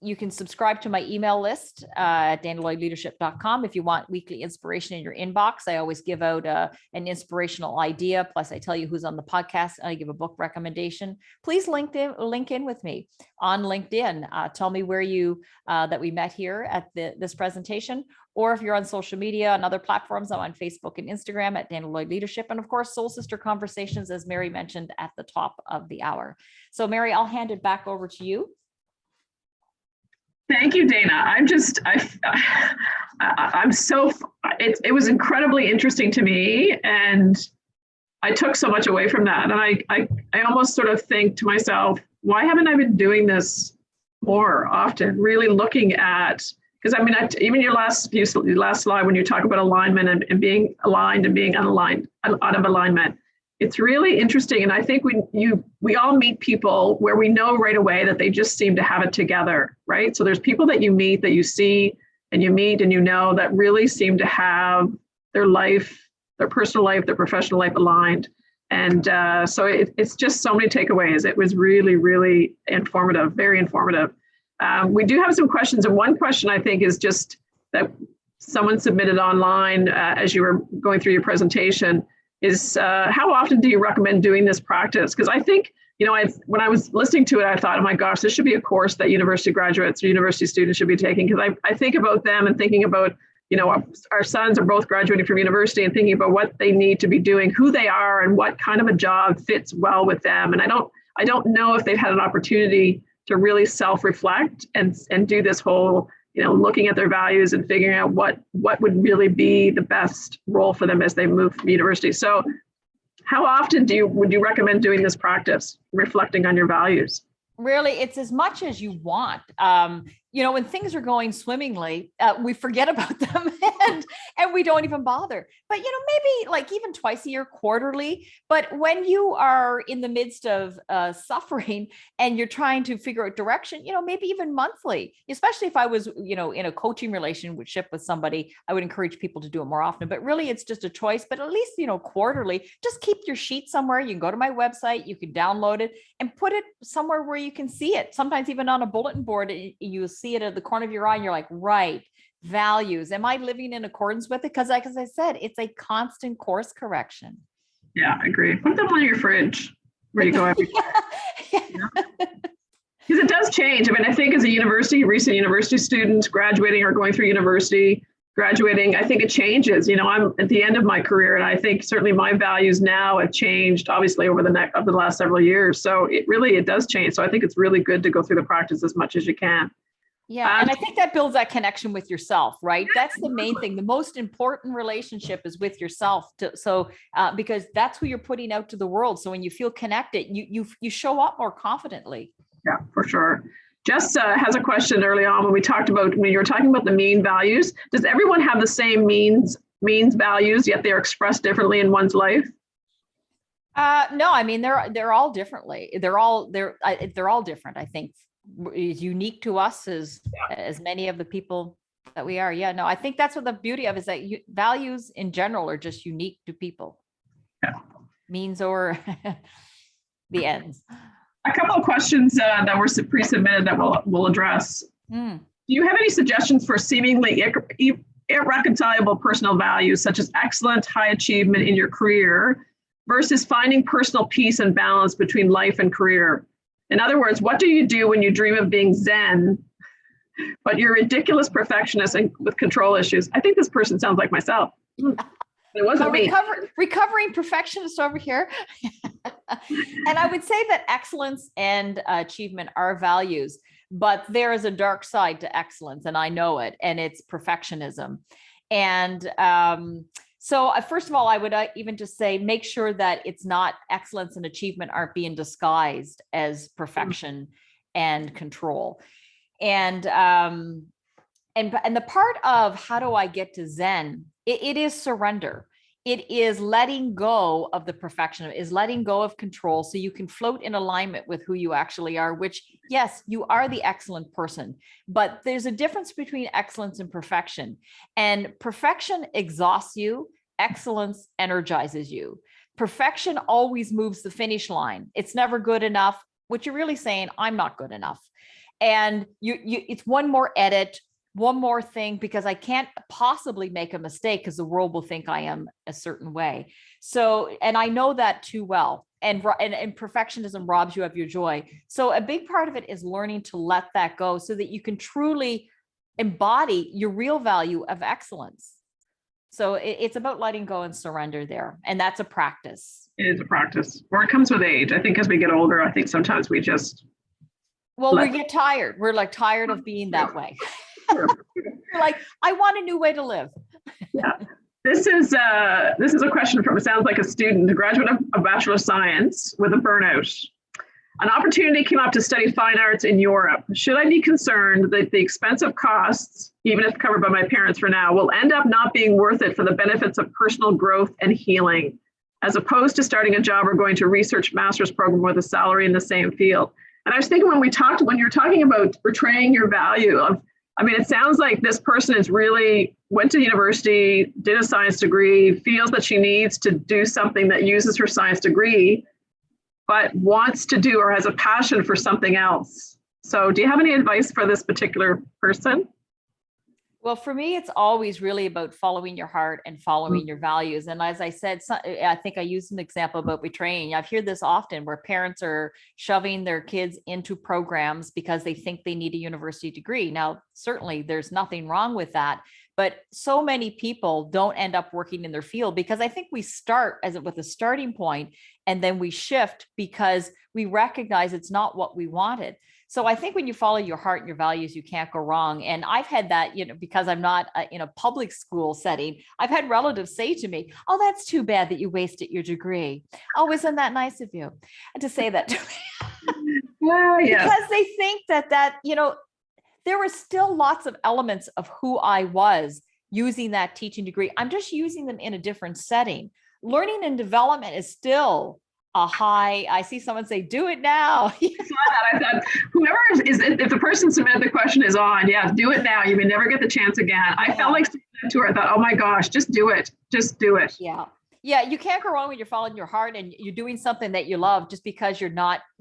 You can subscribe to my email list at danalloydleadership.com if you want weekly inspiration in your inbox. I always give out an inspirational idea. Plus, I tell you who's on the podcast. And I give a book recommendation. Please link in with me on LinkedIn. Tell me where that we met here at this presentation. Or if you're on social media and other platforms, I'm on Facebook and Instagram at Dana Lloyd Leadership. And of course, Soul Sister Conversations, as Mary mentioned at the top of the hour. So Mary, I'll hand it back over to you. Thank you, Dana. It was incredibly interesting to me, and I took so much away from that. And I almost sort of think to myself, why haven't I been doing this more often? Really looking at, because I mean, even your last slide, when you talk about alignment and being aligned and being unaligned, out of alignment, it's really interesting. And I think we all meet people where we know right away that they just seem to have it together, right? So there's people that you meet, that you see and you meet and you know that really seem to have their life, their personal life, their professional life aligned. And so it's just so many takeaways. It was really, really informative, very informative. We do have some questions. And one question I think is just that someone submitted online as you were going through your presentation is how often do you recommend doing this practice? Because I think, when I was listening to it, I thought, oh my gosh, this should be a course that university graduates or university students should be taking. Because I think about them and thinking about, our sons are both graduating from university and thinking about what they need to be doing, who they are, and what kind of a job fits well with them. And I don't know if they've had an opportunity to really self-reflect and do this whole, looking at their values and figuring out what would really be the best role for them as they move from university. So how often would you recommend doing this practice, reflecting on your values? Really, it's as much as you want. When things are going swimmingly, we forget about them and we don't even bother. But, maybe like even twice a year, quarterly. But when you are in the midst of suffering and you're trying to figure out direction, maybe even monthly, especially if I was, in a coaching relationship with somebody, I would encourage people to do it more often. But really, it's just a choice. But at least, quarterly, just keep your sheet somewhere. You can go to my website, you can download it and put it somewhere where you can see it. Sometimes even on a bulletin board, you see it at the corner of your eye and you're like, right, values. Am I living in accordance with it? Because like, as I said, it's a constant course correction. Yeah, I agree. Put them on your fridge where you go every day. Because it does change. I mean, I think as a recent university student graduating or going through university, graduating, I think it changes. I'm at the end of my career, and I think certainly my values now have changed, obviously, over the last several years. So it does change. So I think it's really good to go through the practice as much as you can. Yeah. And I think that builds that connection with yourself, right? That's the main thing. The most important relationship is with yourself. Because that's who you're putting out to the world. So when you feel connected, you show up more confidently. Yeah, for sure. Jess has a question early on when you were talking about the mean values. Does everyone have the same means values, yet they're expressed differently in one's life? No, I mean, they're all differently. They're all different. I think is unique to us as many of the people that we are. Yeah, no, I think that's what the beauty of is that values in general are just unique to people. Yeah. Means or the ends. A couple of questions that were pre-submitted that we'll address. Mm. Do you have any suggestions for seemingly irreconcilable personal values, such as excellent high achievement in your career versus finding personal peace and balance between life and career? In other words, what do you do when you dream of being Zen, but you're a ridiculous perfectionist and with control issues? I think this person sounds like myself. It wasn't me. Recovering perfectionist over here. And I would say that excellence and achievement are values, but there is a dark side to excellence, and I know it, and it's perfectionism. And so first of all, I would even just say, make sure that it's not excellence and achievement aren't being disguised as perfection and control. And the part of how do I get to Zen, it is surrender. It is letting go of the perfection, it is letting go of control so you can float in alignment with who you actually are, which, yes, you are the excellent person, but there's a difference between excellence and perfection. And perfection exhausts you, excellence energizes you. Perfection always moves the finish line. It's never good enough, which you're really saying, I'm not good enough. And it's one more edit, one more thing, because I can't possibly make a mistake because the world will think I am a certain way. So, and I know that too well. And perfectionism robs you of your joy. So a big part of it is learning to let that go so that you can truly embody your real value of excellence. So it's about letting go and surrender there. And that's a practice. It is a practice, or it comes with age. I think as we get older, I think sometimes we just... we get tired. We're like tired of being that way. You're like, I want a new way to live. Yeah. This is a question from, it sounds like a student, a graduate of a Bachelor of Science with a burnout. An opportunity came up to study fine arts in Europe. Should I be concerned that the expensive costs, even if covered by my parents for now, will end up not being worth it for the benefits of personal growth and healing, as opposed to starting a job or going to a research master's program with a salary in the same field? And I was thinking when you're talking about portraying your value of, I mean, it sounds like this person is really went to university, did a science degree, feels that she needs to do something that uses her science degree, but wants to do or has a passion for something else. So do you have any advice for this particular person? Well, for me, it's always really about following your heart and following your values. And as I said, I think I used an example about betraying. I've heard this often where parents are shoving their kids into programs because they think they need a university degree. Now, certainly there's nothing wrong with that, but so many people don't end up working in their field because I think we start with a starting point and then we shift because we recognize it's not what we wanted. So I think when you follow your heart and your values, you can't go wrong. And I've had that, because I'm not in a public school setting, I've had relatives say to me, oh, that's too bad that you wasted your degree. Oh, isn't that nice of you? And to say that to me. Yeah. Because they think that there were still lots of elements of who I was using that teaching degree. I'm just using them in a different setting. Learning and development is still a high. I see someone say, do it now. I said, whoever if the person submitted the question is on, yes, do it now. You may never get the chance again. I felt like to her, I thought, oh my gosh, just do it. Just do it. Yeah. Yeah. You can't go wrong when you're following your heart and you're doing something that you love just because you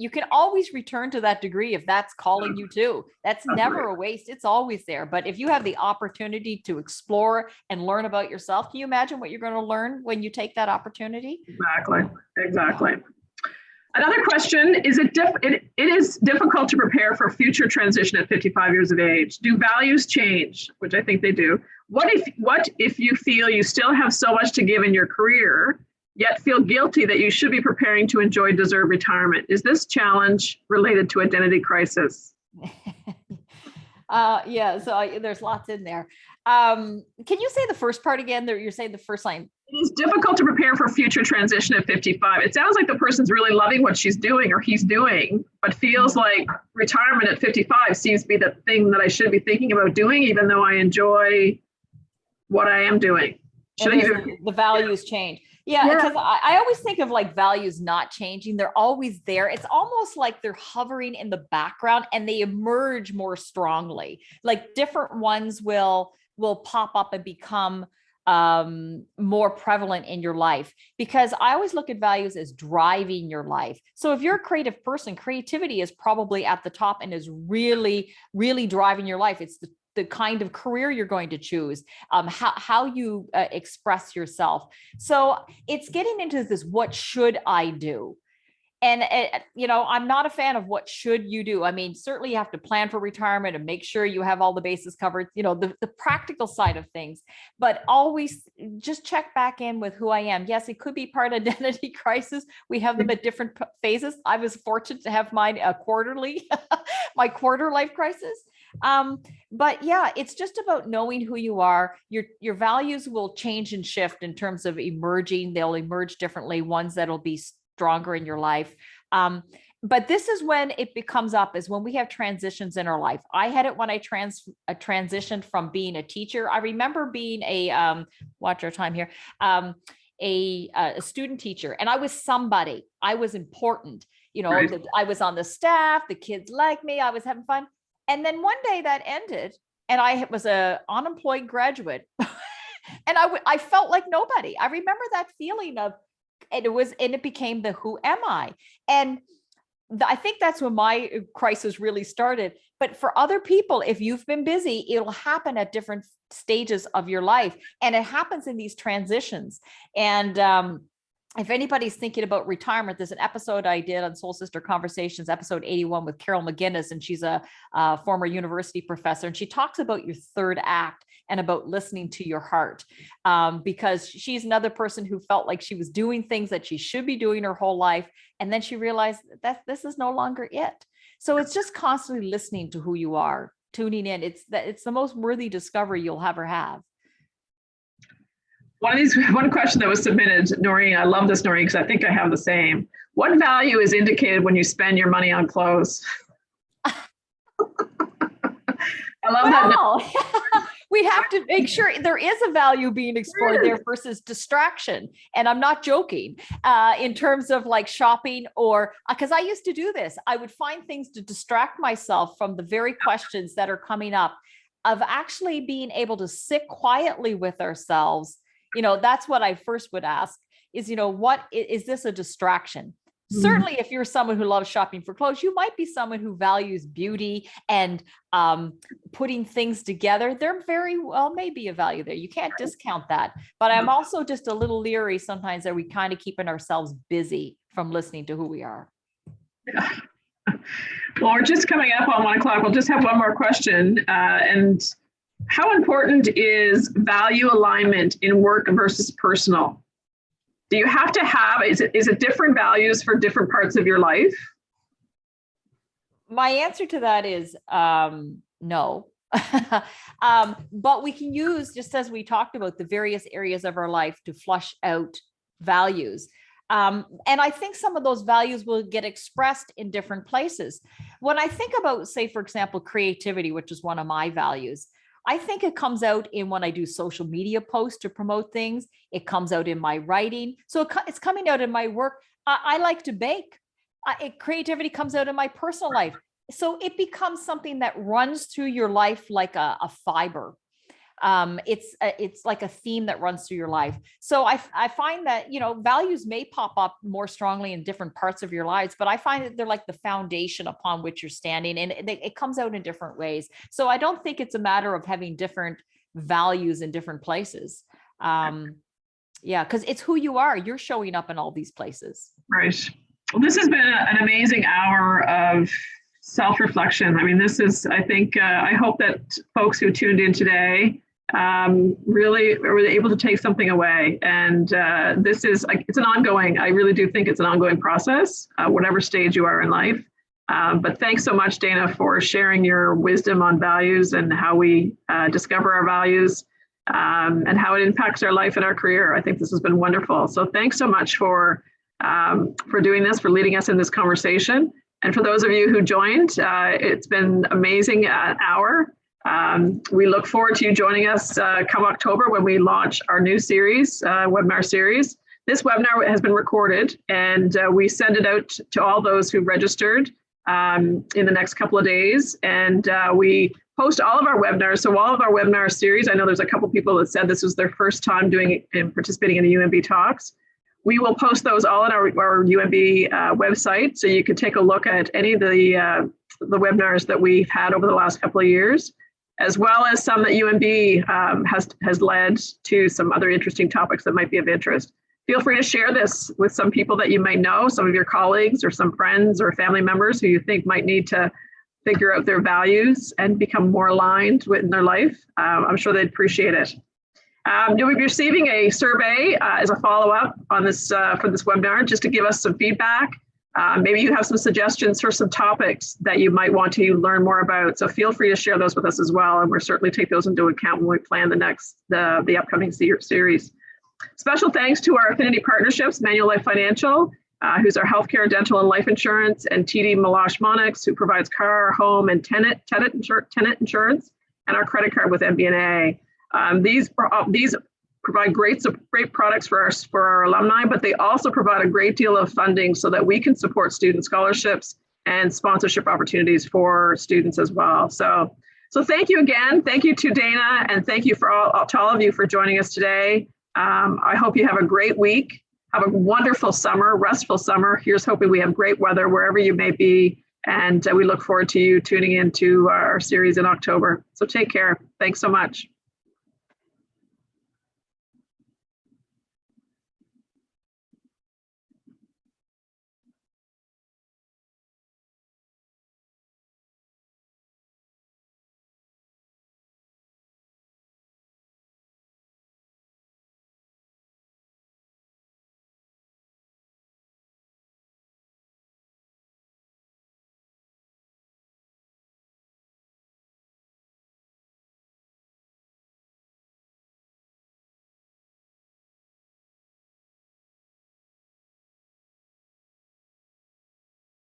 can always return to that degree if that's calling you to. That's never a waste. It's always there. But if you have the opportunity to explore and learn about yourself, can you imagine what you're going to learn when you take that opportunity? Exactly. Another question, it is difficult to prepare for future transition at 55 years of age. Do values change? Which I think they do. What if you feel you still have so much to give in your career, yet feel guilty that you should be preparing to enjoy deserved retirement? Is this challenge related to identity crisis? So there's lots in there. Can you say the first part again? You're saying the first line. It is difficult to prepare for future transition at 55. It sounds like the person's really loving what she's doing or he's doing, but feels like retirement at 55 seems to be the thing that I should be thinking about doing, even though I enjoy what I am doing. The values change. Yeah, because I always think of like values not changing. They're always there. It's almost like they're hovering in the background and they emerge more strongly. Like different ones will pop up and become more prevalent in your life, because I always look at values as driving your life. So if you're a creative person, creativity is probably at the top and is really, really driving your life. It's the kind of career you're going to choose, how you express yourself. So it's getting into this, what should I do? And, I'm not a fan of what should you do. I mean, certainly you have to plan for retirement and make sure you have all the bases covered, the practical side of things, but always just check back in with who I am. Yes, it could be part identity crisis. We have them at different phases. I was fortunate to have mine quarterly, my quarter life crisis. But yeah, it's just about knowing who you are. Your values will change and shift in terms of emerging. They'll emerge differently, ones that'll be stronger in your life. But this is when it becomes up, is when we have transitions in our life. I had it when I transitioned from being a teacher. I remember being watch our time here, a student teacher, and I was somebody. I was important. Right. I was on the staff, the kids liked me, I was having fun. And then one day that ended, and I was an unemployed graduate, and I felt like nobody. I remember that feeling of, and it became the who am I? And I think that's when my crisis really started. But for other people, if you've been busy, it'll happen at different stages of your life. And it happens in these transitions. And if anybody's thinking about retirement, there's an episode I did on Soul Sister Conversations, episode 81 with Carol McGinnis, and she's a former university professor. And she talks about your third act and about listening to your heart, because she's another person who felt like she was doing things that she should be doing her whole life. And then she realized that this is no longer it. So it's just constantly listening to who you are, tuning in. It's the most worthy discovery you'll ever have. One question that was submitted, Noreen, I love this, Noreen, because I think I have the same. What value is indicated when you spend your money on clothes? I love that. We have to make sure there is a value being explored there versus distraction. And I'm not joking in terms of like shopping, or because I used to do this. I would find things to distract myself from the very questions that are coming up, of actually being able to sit quietly with ourselves. That's what I first would ask is, what is this a distraction? Mm-hmm. Certainly, if you're someone who loves shopping for clothes, you might be someone who values beauty and putting things together. There very well may be a value there. You can't discount that. But I'm also just a little leery sometimes that we kind of keeping ourselves busy from listening to who we are. Well, we're just coming up on 1 o'clock. We'll just have one more question. And how important is value alignment in work versus personal? Do you have to have, is it different values for different parts of your life? My answer to that is no. But we can use, just as we talked about, the various areas of our life to flush out values. And I think some of those values will get expressed in different places. When I think about, say, for example, creativity, which is one of my values, I think it comes out in when I do social media posts to promote things. It comes out in my writing. So it's coming out in my work. I like to bake. Creativity comes out in my personal life. So it becomes something that runs through your life like a fiber. It's like a theme that runs through your life. So I find that, values may pop up more strongly in different parts of your lives, but I find that they're like the foundation upon which you're standing, and it comes out in different ways. So I don't think it's a matter of having different values in different places. Because it's who you are. You're showing up in all these places. Right. Well, this has been an amazing hour of self-reflection. I mean, this is, I think, I hope that folks who tuned in today really were able to take something away. And this is, it's an ongoing, I really do think it's an ongoing process, whatever stage you are in life. But thanks so much, Dana, for sharing your wisdom on values and how we discover our values and how it impacts our life and our career. I think this has been wonderful. So thanks so much for doing this, for leading us in this conversation. And for those of you who joined, it's been amazing hour. We look forward to you joining us come October when we launch our new series, webinar series. This webinar has been recorded, and we send it out to all those who registered in the next couple of days. And we post all of our webinars. So all of our webinar series, I know there's a couple people that said this was their first time doing it and participating in the UNB Talks. We will post those all on our UNB website, so you can take a look at any of the webinars that we've had over the last couple of years, as well as some that UNB has led to some other interesting topics that might be of interest. Feel free to share this with some people that you might know, some of your colleagues or some friends or family members who you think might need to figure out their values and become more aligned in their life. I'm sure they'd appreciate it. You'll be receiving a survey as a follow-up on this for this webinar, just to give us some feedback. Maybe you have some suggestions for some topics that you might want to learn more about. So feel free to share those with us as well, and we'll certainly take those into account when we plan the upcoming series. Special thanks to our affinity partnerships, Manulife Financial, who's our healthcare, dental, and life insurance, and TD Milosh Monix, who provides car, home, and tenant insurance, and our credit card with MBNA. These provide great products for our alumni, but they also provide a great deal of funding so that we can support student scholarships and sponsorship opportunities for students as well. So thank you again. Thank you to Dana, and thank you to all of you for joining us today. I hope you have a great week. Have a wonderful summer, restful summer. Here's hoping we have great weather wherever you may be. And we look forward to you tuning into our series in October. So take care. Thanks so much.